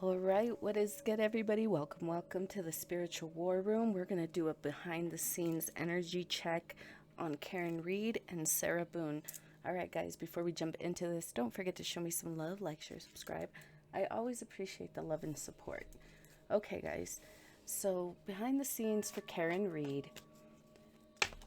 All right, what is good, everybody? Welcome to the Spiritual War Room. We're going to do a behind-the-scenes energy check on Karen Reed and Sarah Boone. All right, guys, before we jump into this, don't forget to show me some love, like, share, subscribe. I always appreciate the love and support. Okay, guys, so behind the scenes for Karen Reed,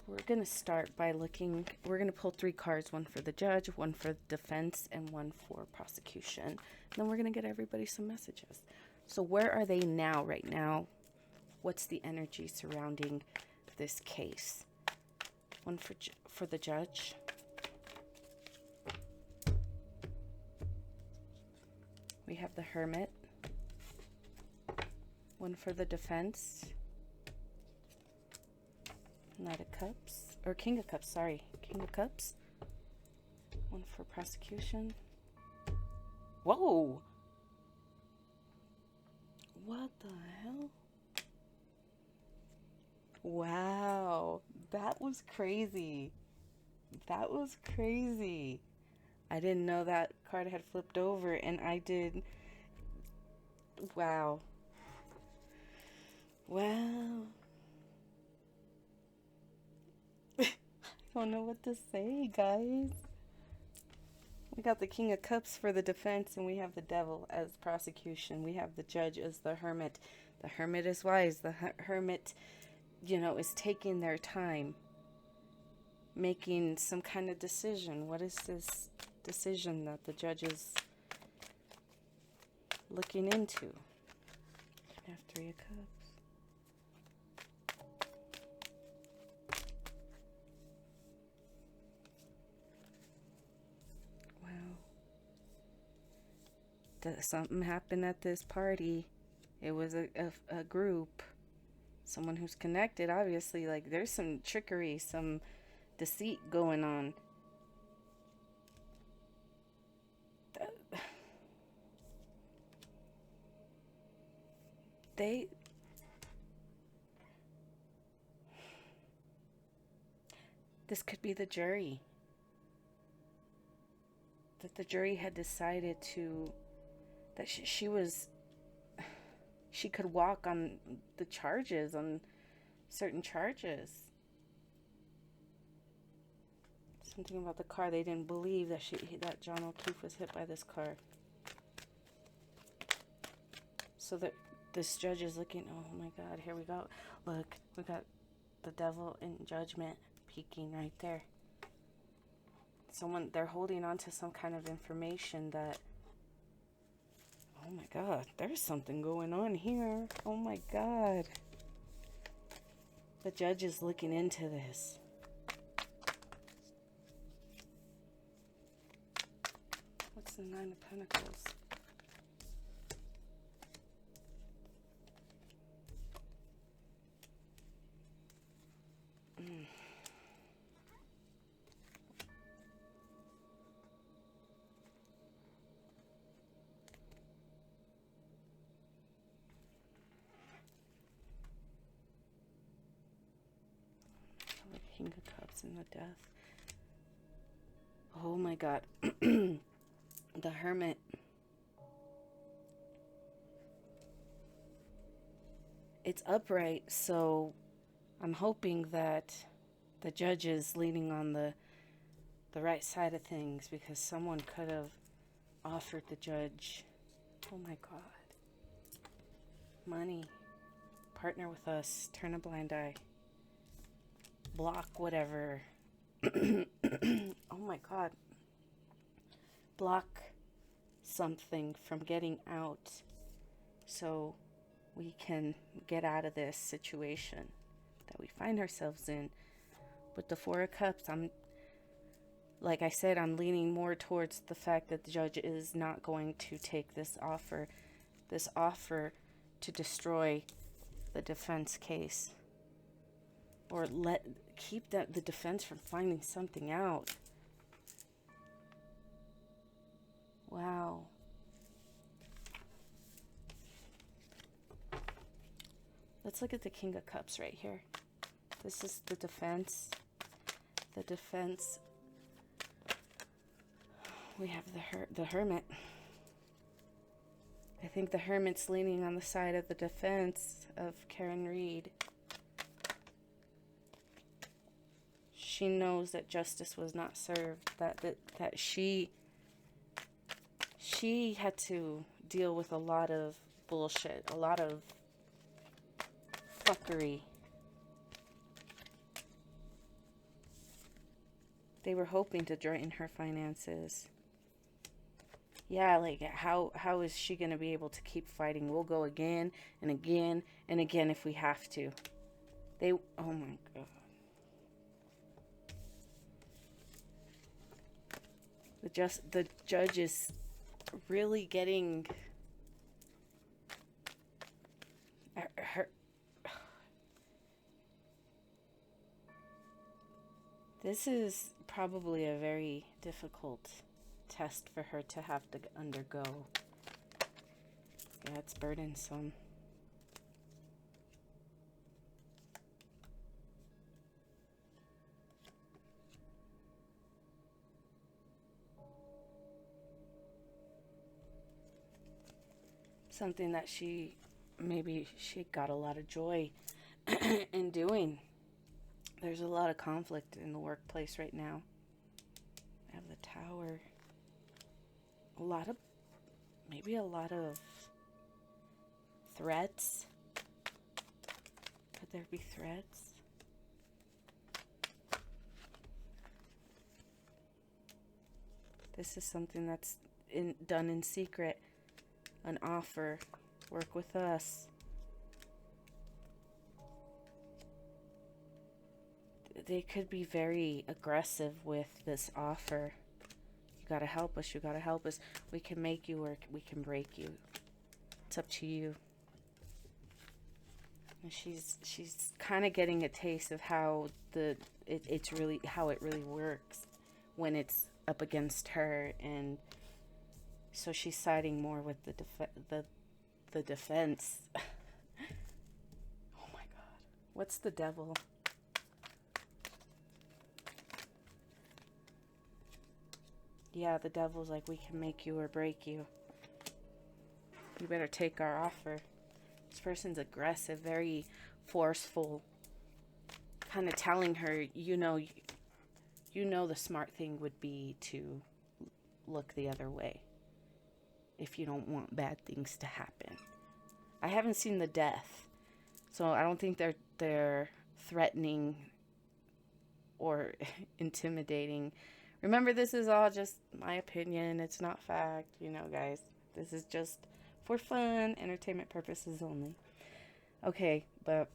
we're going to start by looking, we're going to pull 3 cards, one for the judge, one for defense, and one for prosecution. And then we're going to get everybody some messages. So where are they now, right now? What's the energy surrounding this case? One for the judge. We have the Hermit. One for the defense. Knight of Cups, or King of Cups, sorry. King of Cups. One for prosecution. Whoa! What the hell? Wow, that was crazy. That was crazy. I didn't know that card had flipped over, and I did. Wow. Wow. I don't know what to say, guys. We got the King of Cups for the defense, and we have the Devil as prosecution. We have the Judge as the Hermit. The Hermit is wise. The Hermit, is taking their time, making some kind of decision. What is this decision that the Judge is looking into? We have 3 of Cups. Something happened at this party. It was a group, someone who's connected, obviously. Like, there's some trickery, some deceit going on. This could be the jury. That the jury had decided that she could walk on the charges, on certain charges. Something about the car. They didn't believe that John O'Keefe was hit by this car. So that this judge is looking, oh my God, here we go. Look, we got the Devil in Judgment peeking right there. They're holding on to some kind of information that, oh my God, there's something going on here. Oh my God. The judge is looking into this. What's the 9 of Pentacles? King of Cups and the Death. Oh my God. The Hermit. It's upright, so I'm hoping that the judge is leaning on the right side of things, because someone could have offered the judge, oh my God, money, partner with us, turn a blind eye, block whatever. Oh my God. Block something from getting out so we can get out of this situation that we find ourselves in. With the 4 of Cups, like I said, I'm leaning more towards the fact that the judge is not going to take this offer to destroy the defense case, or keep the defense from finding something out. Wow. Let's look at the King of Cups right here. This is the defense. The defense. We have the Hermit. I think the Hermit's leaning on the side of the defense of Karen Reed. She knows that justice was not served, that she had to deal with a lot of bullshit, a lot of fuckery. They were hoping to drain her finances. Yeah, like, how is she going to be able to keep fighting? We'll go again and again and again if we have to. Oh my God. The judge is really getting her. This is probably a very difficult test for her to have to undergo. Yeah, it's burdensome. Something that maybe she got a lot of joy in doing. There's a lot of conflict in the workplace right now. I have the Tower. Maybe a lot of threats. Could there be threats? This is something that's done in secret. An offer. Work with us. They could be very aggressive with this offer. You gotta help us. You gotta help us. We can make you work. We can break you. It's up to you. And she's kind of getting a taste of how it really works when it's up against her, and so she's siding more with the defense. Oh my God. What's the Devil? Yeah, the Devil's like, we can make you or break you. You better take our offer. This person's aggressive, very forceful, kind of telling her, you know the smart thing would be to look the other way if you don't want bad things to happen. I haven't seen the death, so I don't think they're threatening or intimidating. Remember, this is all just my opinion. It's not fact, guys. This is just for fun, entertainment purposes only. Okay, but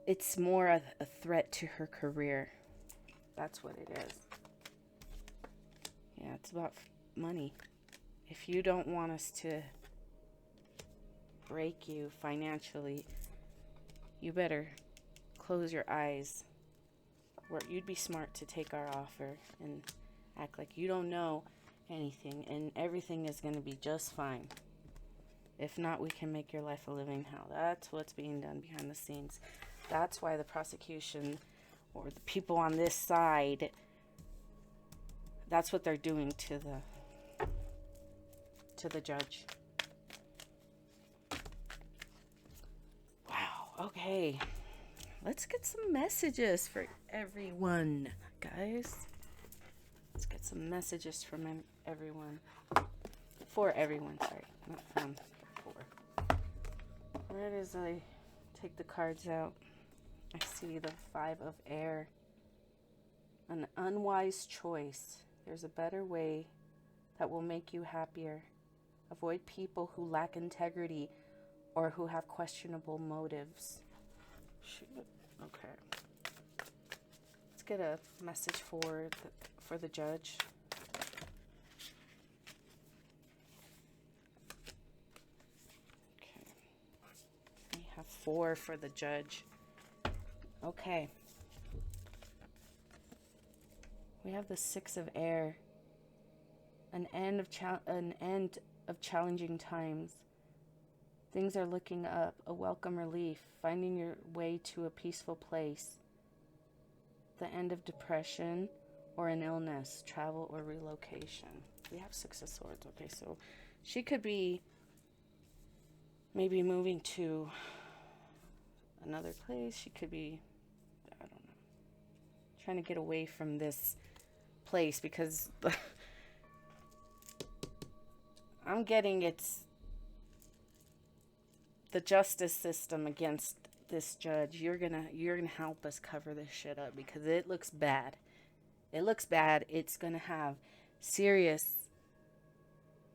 it's more a threat to her career. That's what it is. Yeah, it's about money. If you don't want us to break you financially, you better close your eyes. You'd be smart to take our offer and act like you don't know anything, and everything is going to be just fine. If not, we can make your life a living hell. That's what's being done behind the scenes. That's why the prosecution or the people on this side, that's what they're doing to the judge. Wow. Okay. Let's get some messages for everyone, guys. Let's get some messages from everyone. For everyone, sorry. Not from, for. Where does I take the cards out? I see the 5 of Air. An unwise choice. There's a better way that will make you happier. Avoid people who lack integrity or who have questionable motives. Shoot. Okay. Let's get a message for the judge. Okay. We have 4 for the judge. Okay. We have the 6 of Air. An end of challenging times. Things are looking up, a welcome relief, finding your way to a peaceful place. The end of depression or an illness, travel or relocation. We have 6 of Swords. Okay, so She could be maybe moving to another place. She could be, I don't know, trying to get away from this place because I'm getting it's the justice system against this judge. You're gonna help us cover this shit up because it looks bad. It looks bad. It's gonna have serious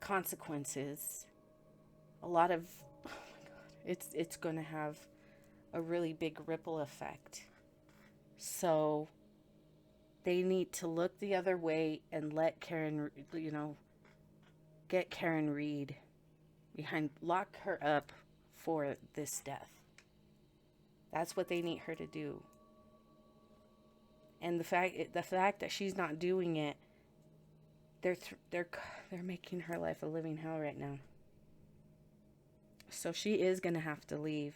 consequences. A lot of, oh my God, it's gonna have a really big ripple effect. So they need to look the other way and let Karen, get Karen Reed behind, lock her up for this death. That's what they need her to do. And the fact that she's not doing it, they're making her life a living hell right now. So she is going to have to leave.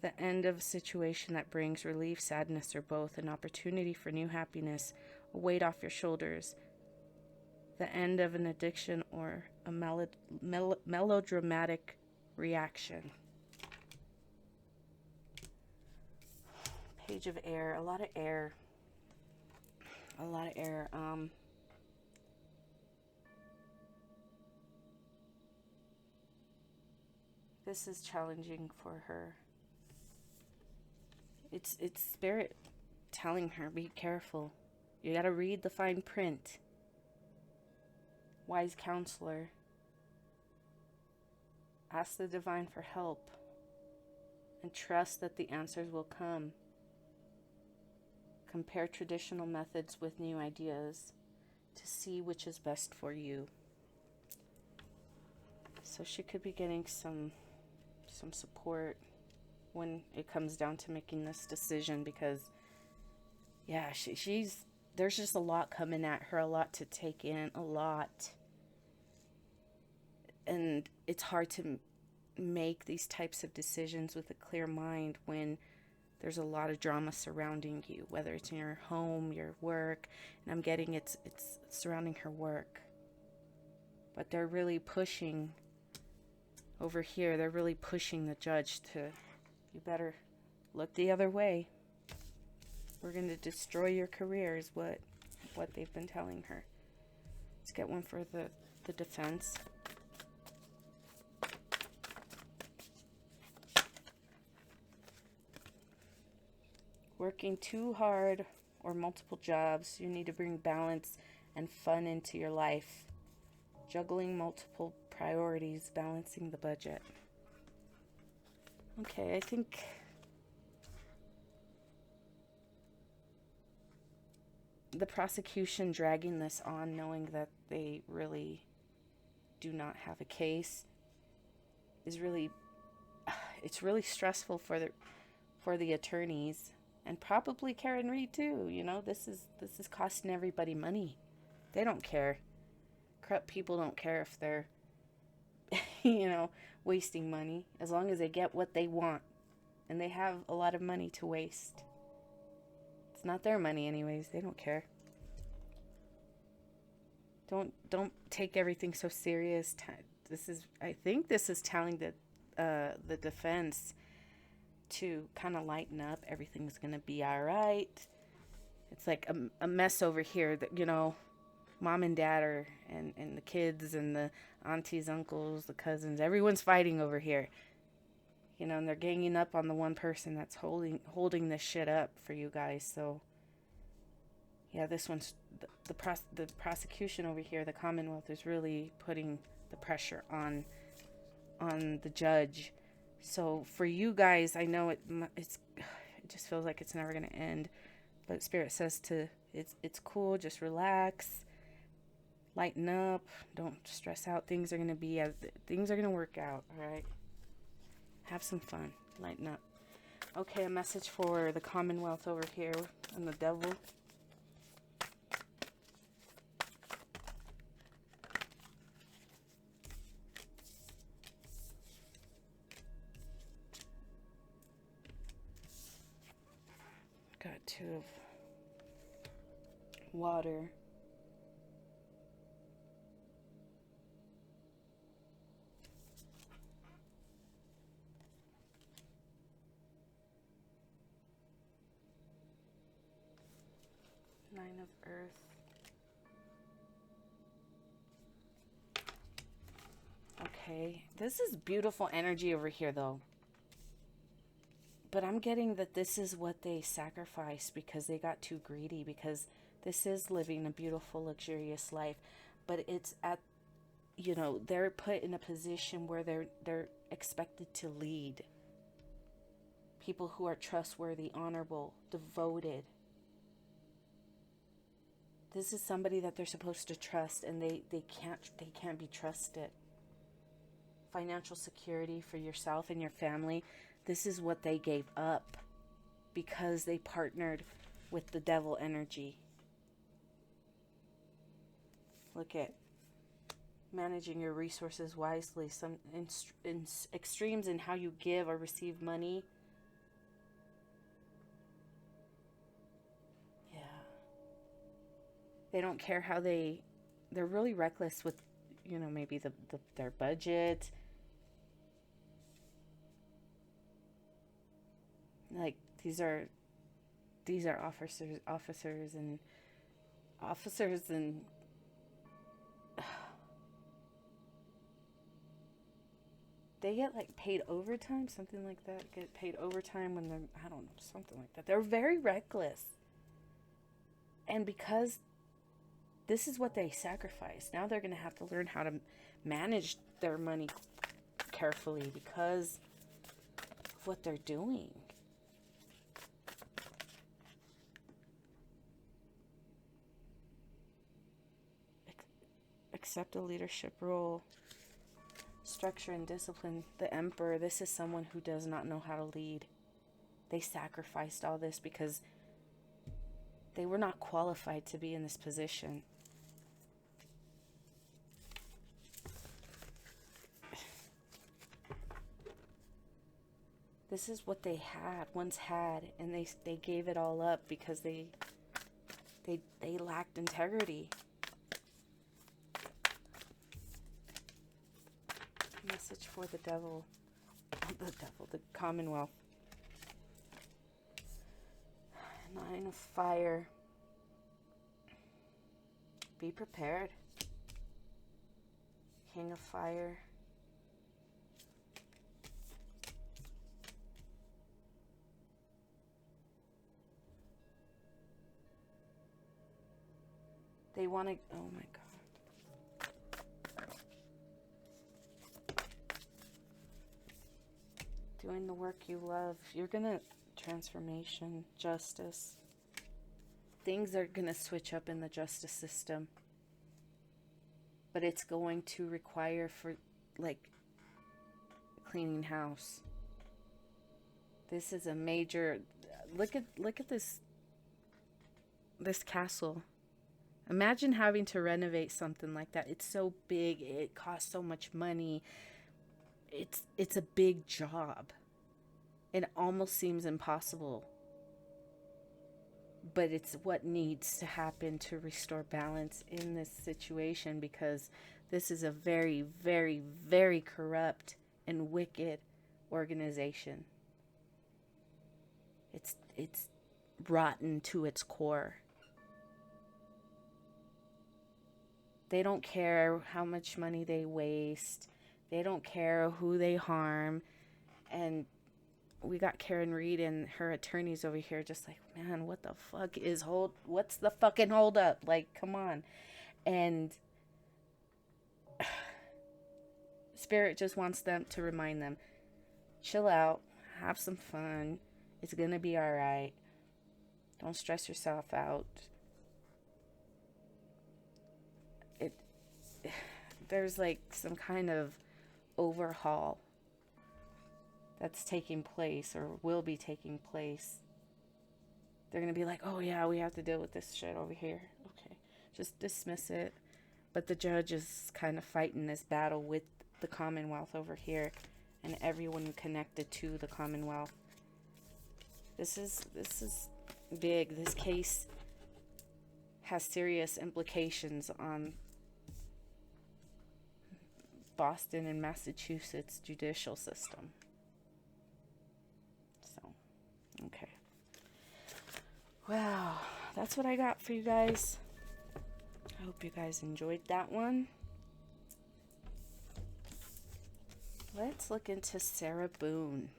The end of a situation that brings relief, sadness, or both, an opportunity for new happiness, a weight off your shoulders. The end of an addiction or a melodramatic reaction. Page of air, a lot of air. A lot of air. This is challenging for her. It's spirit telling her, be careful. You gotta read the fine print. Wise counselor. Ask the divine for help. And trust that the answers will come. Compare traditional methods with new ideas to see which is best for you. So she could be getting some support when it comes down to making this decision because, yeah, she's there's just a lot coming at her, a lot to take in, a lot. And it's hard to make these types of decisions with a clear mind when there's a lot of drama surrounding you, whether it's in your home, your work, and I'm getting it's surrounding her work. But they're really pushing over here, they're really pushing the judge to, you better look the other way. We're going to destroy your career is what they've been telling her. Let's get one for the defense. Working too hard or multiple jobs, you need to bring balance and fun into your life. Juggling multiple priorities, balancing the budget. Okay, I think the prosecution dragging this on, knowing that they really do not have a case, is really, it's really stressful for the attorneys and probably Karen Reed too. You know, this is costing everybody money. They don't care. Corrupt people don't care if they're, wasting money, as long as they get what they want. And they have a lot of money to waste. It's not their money anyways. They don't care. Don't take everything so serious. I think this is telling the defense to kind of lighten up. Everything's going to be all right. It's like a mess over here that, mom and dad are, and the kids and the aunties, uncles, the cousins, everyone's fighting over here. And they're ganging up on the one person that's holding this shit up for you guys. So, yeah, this one's, the prosecution over here, the Commonwealth, is really putting the pressure on the judge. So for you guys, I know it just feels like it's never going to end. But Spirit says it's cool, just relax. Lighten up. Don't stress out. Things are going to work out, all right? Have some fun. Lighten up. Okay, a message for the Commonwealth over here and the devil. Got 2 of water. Nine of Earth. Okay, this is beautiful energy over here though. But I'm getting that this is what they sacrificed because they got too greedy, because this is living a beautiful, luxurious life. But it's at, you know, they're put in a position where they're expected to lead. People who are trustworthy, honorable, devoted. This is somebody that they're supposed to trust, and they can't be trusted. Financial security for yourself and your family. This is what they gave up because they partnered with the devil energy. Look at managing your resources wisely. Some in extremes in how you give or receive money. Yeah. They don't care how they're really reckless with, you know, maybe their budget. Like these are officers and they get like paid overtime, something like that. Get paid overtime when they're, I don't know, something like that. They're very reckless. And because this is what they sacrifice, now they're going to have to learn how to manage their money carefully because of what they're doing. Accept a leadership role. Structure and discipline. The Emperor, this is someone who does not know how to lead. They sacrificed all this because they were not qualified to be in this position. This is what they once had, and they gave it all up because they lacked integrity. Message for the devil. The Commonwealth. Nine of Fire. Be prepared. King of Fire. They want to, oh my God. Doing the work you love. You're going to, transformation, justice. Things are going to switch up in the justice system. But it's going to require for, like, cleaning house. This is a major, look at this castle. Imagine having to renovate something like that. It's so big. It costs so much money. It's a big job. It almost seems impossible. But it's what needs to happen to restore balance in this situation, because this is a very, very, very corrupt and wicked organization. It's rotten to its core. They don't care how much money they waste. They don't care who they harm. And we got Karen Reed and her attorneys over here just like, man, what the fuck is what's the fucking hold up? Like, come on. And Spirit just wants them to remind them, chill out, have some fun. It's gonna be all right. Don't stress yourself out. There's like some kind of overhaul that's taking place or will be taking place. They're going to be like, oh yeah, we have to deal with this shit over here. Okay, just dismiss it. But the judge is kind of fighting this battle with the Commonwealth over here and everyone connected to the Commonwealth. This is big. This case has serious implications on Boston and Massachusetts judicial system. So, okay. Wow, that's what I got for you guys. I hope you guys enjoyed that one. Let's look into Sarah Boone.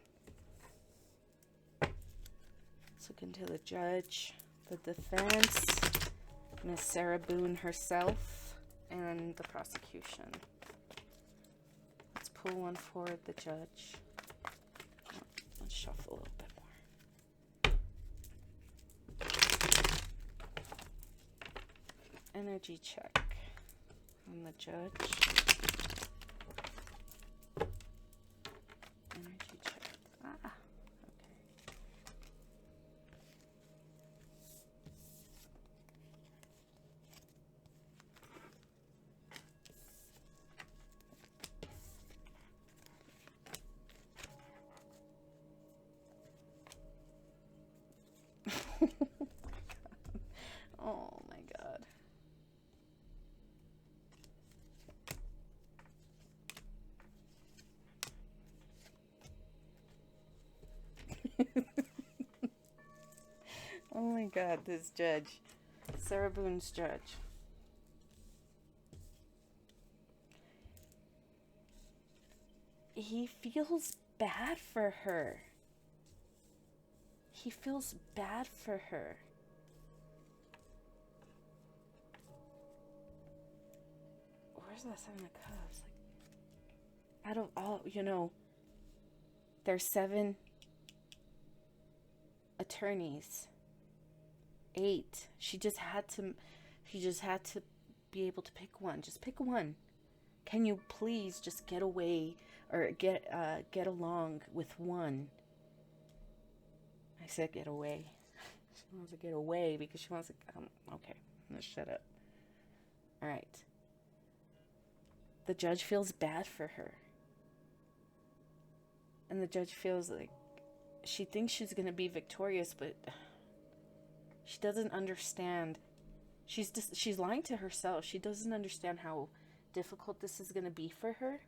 Let's look into the judge, the defense, Miss Sarah Boone herself, and the prosecution. Let's pull one for the judge. Let's shuffle a little bit more. Energy check on the judge. Energy check. Okay. Oh my god. Oh my god, this judge. Sarah Boone's judge. He feels bad for her. He feels bad for her. Where's that Seven of Cups? Like, out of all, there's 7 attorneys. 8. She just had to be able to pick one. Just pick one. Can you please just get away or get along with one? I said get away. She wants to get away because she wants to. Okay, let's shut up. All right. The judge feels bad for her, and the judge feels like she thinks she's gonna be victorious, but she doesn't understand. She's lying to herself. She doesn't understand how difficult this is gonna be for her.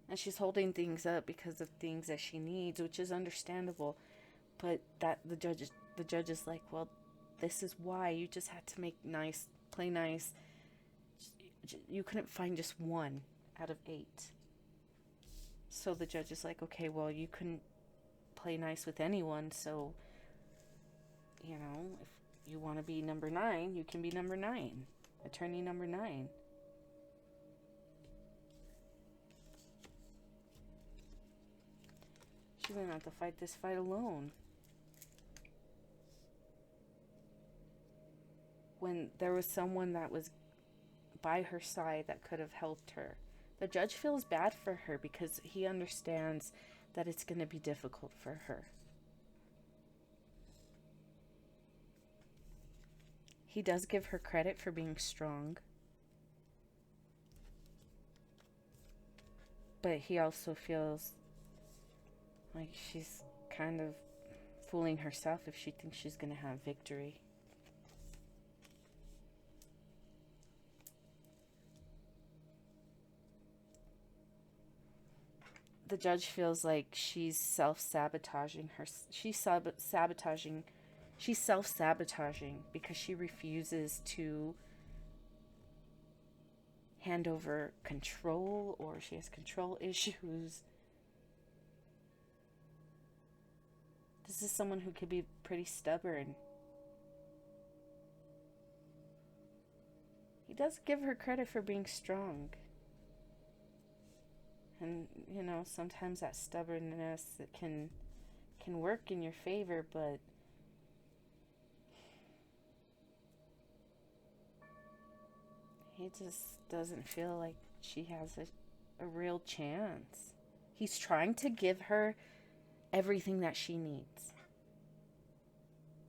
And she's holding things up because of things that she needs, which is understandable. But that the judge is like, well, this is why you just had to play nice. You couldn't find just one out of 8. So the judge is like, okay, well, you couldn't play nice with anyone, so, if you want to be number 9, you can be number 9. Attorney number 9. She's gonna have to fight this fight alone. When there was someone that was by her side that could have helped her. The judge feels bad for her because he understands that it's going to be difficult for her. He does give her credit for being strong. But he also feels like she's kind of fooling herself if she thinks she's going to have victory. The judge feels like she's self-sabotaging she's self-sabotaging because she refuses to hand over control, or she has control issues. This is someone who could be pretty stubborn. He does give her credit for being strong. And, sometimes that stubbornness can work in your favor, but he just doesn't feel like she has a real chance. He's trying to give her everything that she needs.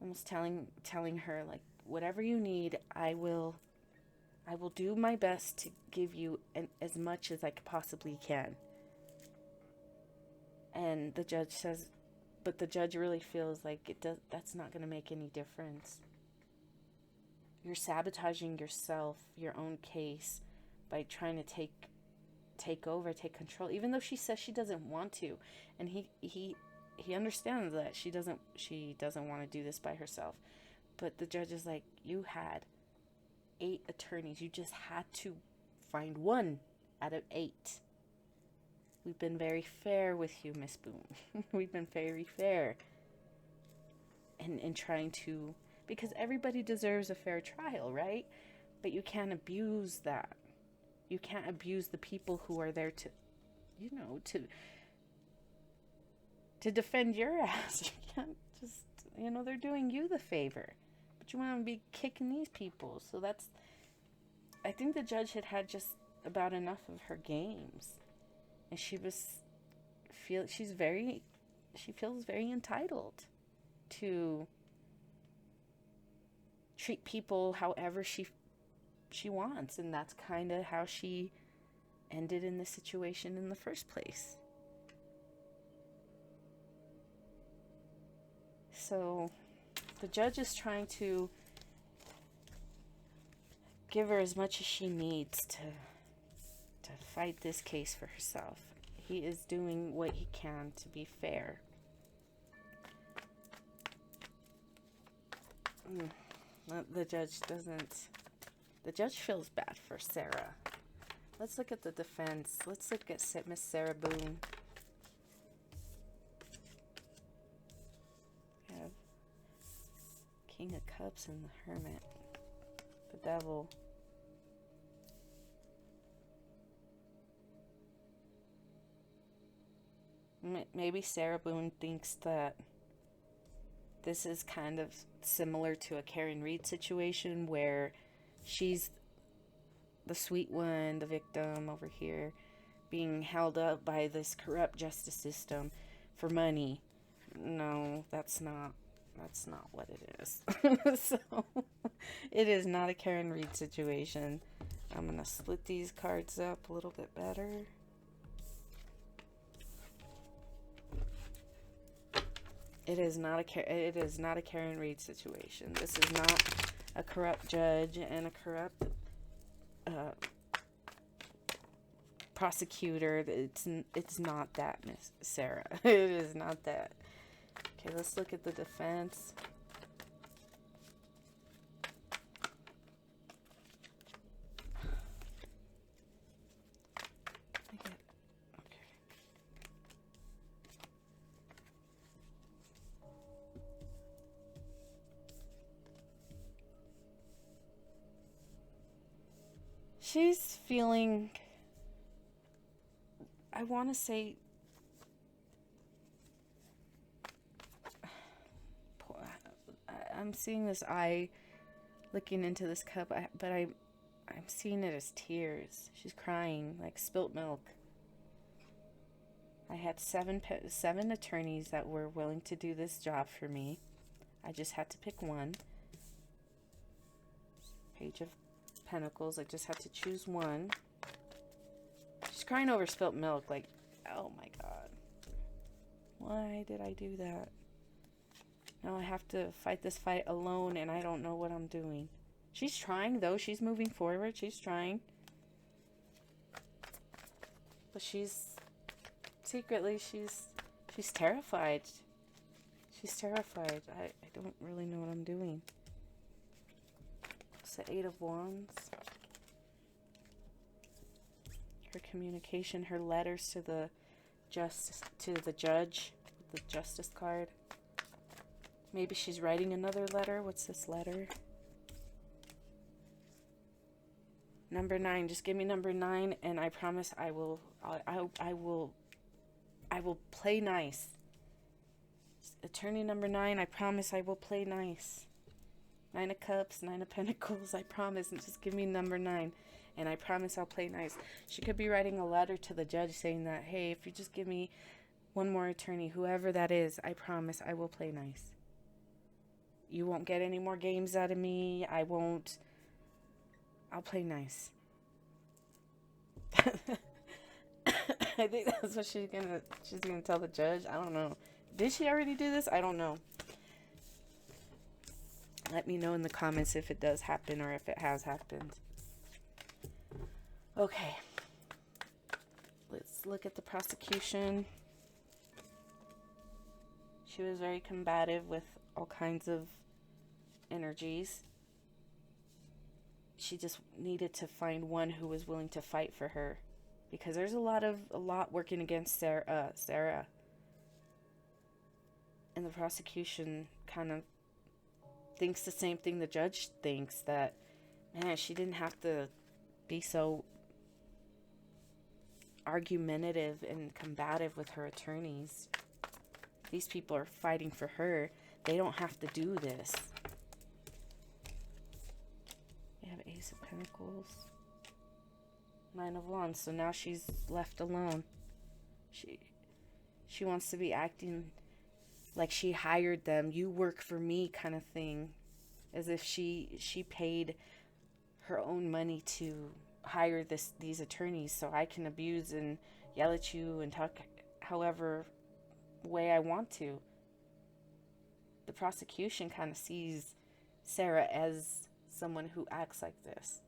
Almost telling her, like, whatever you need, I will do my best to give you as much as I possibly can. And the judge says, but the judge really feels like that's not going to make any difference. You're sabotaging yourself, your own case, by trying to take over, take control, even though she says she doesn't want to. And he understands that she doesn't want to do this by herself. But the judge is like, you had 8 attorneys. You just had to find 1 out of 8. We've been very fair with you, Miss Boone. We've been very fair. And trying to, because everybody deserves a fair trial, right? But you can't abuse that. You can't abuse the people who are there to, to defend your ass. You can't just, they're doing you the favor. But you want to be kicking these people. So I think the judge had just about enough of her games. And she feels very entitled to treat people however she wants. And that's kind of how she ended in this situation in the first place. So the judge is trying to give her as much as she needs to fight this case for herself. He is doing what he can to be fair. The judge feels bad for Sarah. Let's look at the defense. Let's look at Miss Sarah Boone. We have King of Cups and the Hermit. The Devil. Maybe Sarah Boone thinks that this is kind of similar to a Karen Reed situation where she's the sweet one, the victim over here, being held up by this corrupt justice system for money. No, that's not what it is. So, it is not a Karen Reed situation. I'm going to split these cards up a little bit better. It is not a Karen Reed situation. This is not a corrupt judge and a corrupt prosecutor. It's not that, Miss Sarah. It is not that. Okay, let's look at the defense. She's feeling, I want to say, I'm seeing this eye looking into this cup, but I'm seeing it as tears. She's crying like spilt milk. I had seven attorneys that were willing to do this job for me. I just had to pick one. Page of Pentacles. I just had to choose one. She's crying over spilt milk. Like, oh my God. Why did I do that? Now I have to fight this fight alone and I don't know what I'm doing. She's trying though. She's moving forward. She's trying. But secretly, she's terrified. She's terrified. I don't really know what I'm doing. It's the 8 of Wands. Her communication, her letters to the judge, with the Justice card. Maybe she's writing another letter. What's this letter? Number 9. Just give me number 9, and I promise I will play nice. Attorney number 9. I promise I will play nice. 9 of Cups, 9 of Pentacles. I promise. And just give me number 9, and I promise I'll play nice. She could be writing a letter to the judge saying that, hey, if you just give me one more attorney, whoever that is, I promise I will play nice. You won't get any more games out of me. I'll play nice. I think that's what she's gonna tell the judge. I don't know. Did she already do this? I don't know. Let me know in the comments if it does happen or if it has happened. Okay. Let's look at the prosecution. She was very combative with all kinds of energies. She just needed to find one who was willing to fight for her, because there's a lot working against Sarah. And the prosecution kind of thinks the same thing the judge thinks, that, man, she didn't have to be so argumentative and combative with her attorneys. These people are fighting for her. They don't have to do this. We have Ace of Pentacles, Nine of Wands. So now she's left alone. She wants to be acting like she hired them. You work for me kind of thing. As if she paid her own money to hire these attorneys so I can abuse and yell at you and talk however way I want to. The prosecution kind of sees Sarah as someone who acts like this.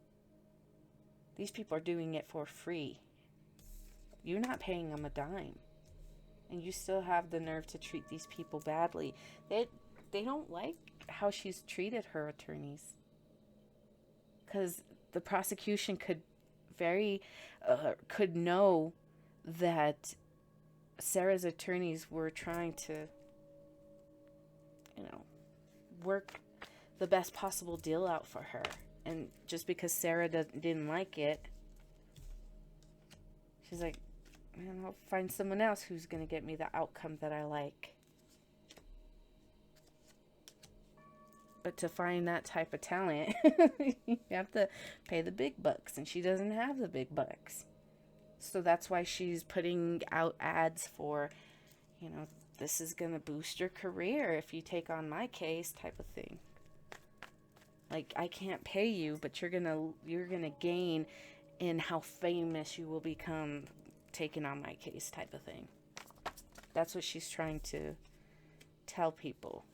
These people are doing it for free. You're not paying them a dime. And you still have the nerve to treat these people badly. They don't like how she's treated her attorneys. Because the prosecution could know that Sarah's attorneys were trying to, work the best possible deal out for her. And just because Sarah didn't like it, she's like, man, I'll find someone else who's going to get me the outcome that I like. But to find that type of talent, you have to pay the big bucks. And she doesn't have the big bucks. So that's why she's putting out ads for, this is going to boost your career if you take on my case type of thing. Like, I can't pay you, but you're gonna gain in how famous you will become taking on my case type of thing. That's what she's trying to tell people.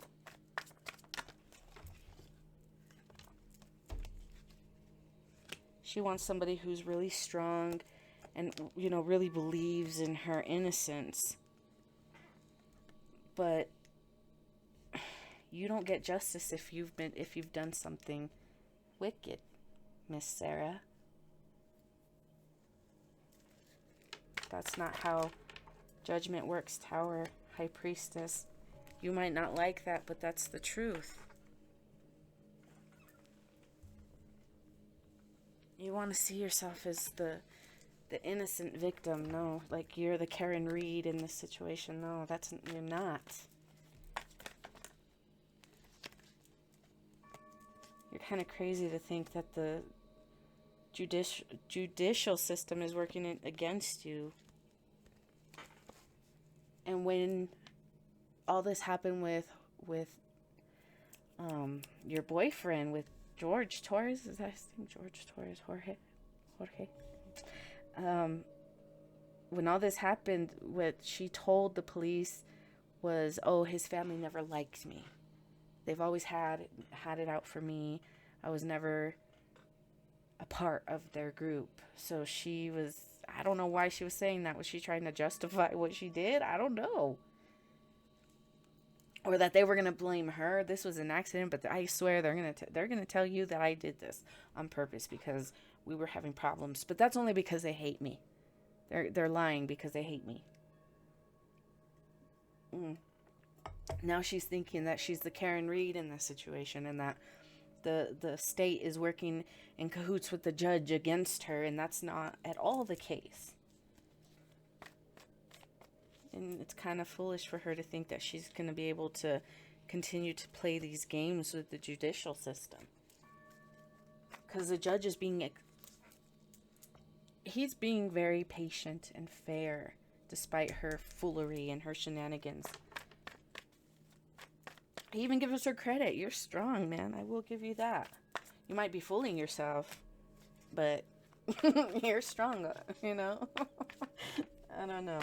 She wants somebody who's really strong and, really believes in her innocence. But you don't get justice if you've done something wicked, Miss Sarah. That's not how judgment works, Tower, High Priestess. You might not like that, but that's the truth. You want to see yourself as the innocent victim. No, like you're the Karen Reed in this situation. No, you're not. You're kind of crazy to think that the judicial system is working against you. And when all this happened with your boyfriend, with George Torres, is that his name? George Torres, Jorge. When all this happened, what she told the police was, oh, his family never liked me. They've always had it out for me. I was never a part of their group. So I don't know why she was saying that. Was she trying to justify what she did? I don't know. Or that they were going to blame her. This was an accident, but I swear they're going to tell you that I did this on purpose because we were having problems. But that's only because they hate me. They're lying because they hate me. Now she's thinking that she's the Karen Reed in this situation, and that the state is working in cahoots with the judge against her, and that's not at all the case. And it's kind of foolish for her to think that she's going to be able to continue to play these games with the judicial system. Because the judge is he's being very patient and fair, despite her foolery and her shenanigans. He even gives her credit. You're strong, man. I will give you that. You might be fooling yourself, but you're strong, I don't know.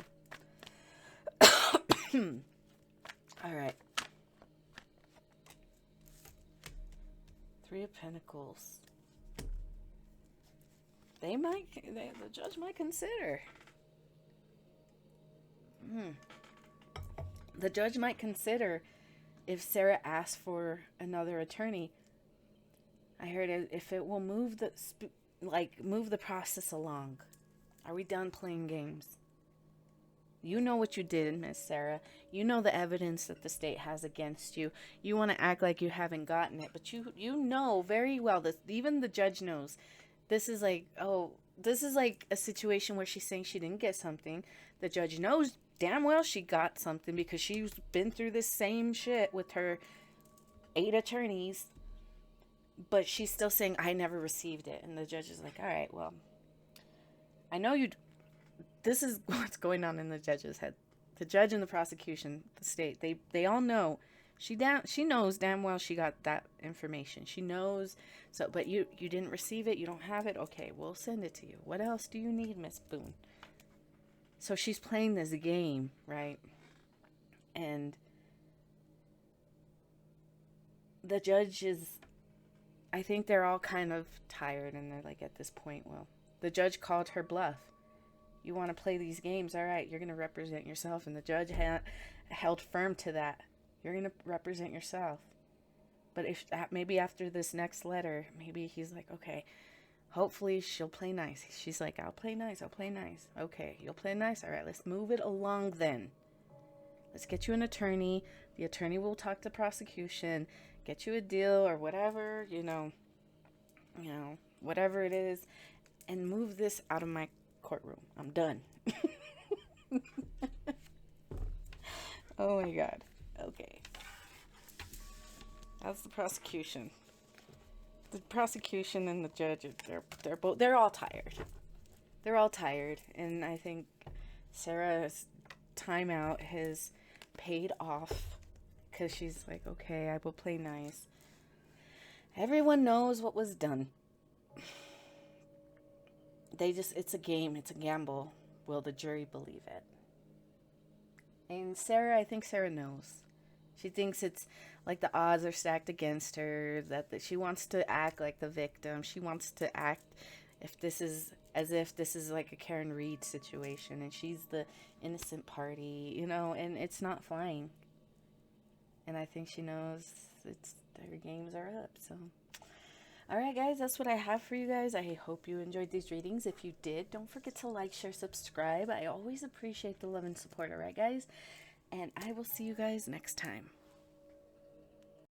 All right. Three of Pentacles. The judge might consider. The judge might consider if Sarah asks for another attorney, I heard if it will move move the process along. Are we done playing games? You know what you did, Miss Sarah. You know the evidence that the state has against you. You want to act like you haven't gotten it, but you know very well that even the judge knows. This is like, oh, this is like a situation where she's saying she didn't get something. The judge knows damn well she got something because she's been through this same shit with her 8 attorneys, but she's still saying, I never received it. And the judge is like, all right, well, I know you. This is what's going on in the judge's head. The judge and the prosecution, the state, they all know. She knows damn well she got that information. She knows. So, but you didn't receive it. You don't have it. Okay, we'll send it to you. What else do you need, Miss Boone? So she's playing this game, right? And the judge is, I think they're all kind of tired, and they're like, at this point, well, the judge called her bluff. You want to play these games? All right, you're going to represent yourself. And the judge held firm to that. You're going to represent yourself. But if maybe after this next letter, maybe he's like, okay, hopefully she'll play nice. She's like, I'll play nice. I'll play nice. Okay, you'll play nice. All right, let's move it along then. Let's get you an attorney. The attorney will talk to prosecution, get you a deal or whatever, whatever it is, and move this out of my courtroom. I'm done. Oh my God. Okay. That's the prosecution. The prosecution and the judge, they're all tired. They're all tired, and I think Sarah's timeout has paid off because she's like, okay, I will play nice. Everyone knows what was done. It's a game, it's a gamble. Will the jury believe it? And Sarah, I think Sarah knows. She thinks it's like the odds are stacked against her, that she wants to act like the victim. She wants to act as if this is like a Karen Reed situation and she's the innocent party, and it's not flying. And I think she knows their games are up, so. Alright guys, that's what I have for you guys. I hope you enjoyed these readings. If you did, don't forget to like, share, subscribe. I always appreciate the love and support, alright guys? And I will see you guys next time.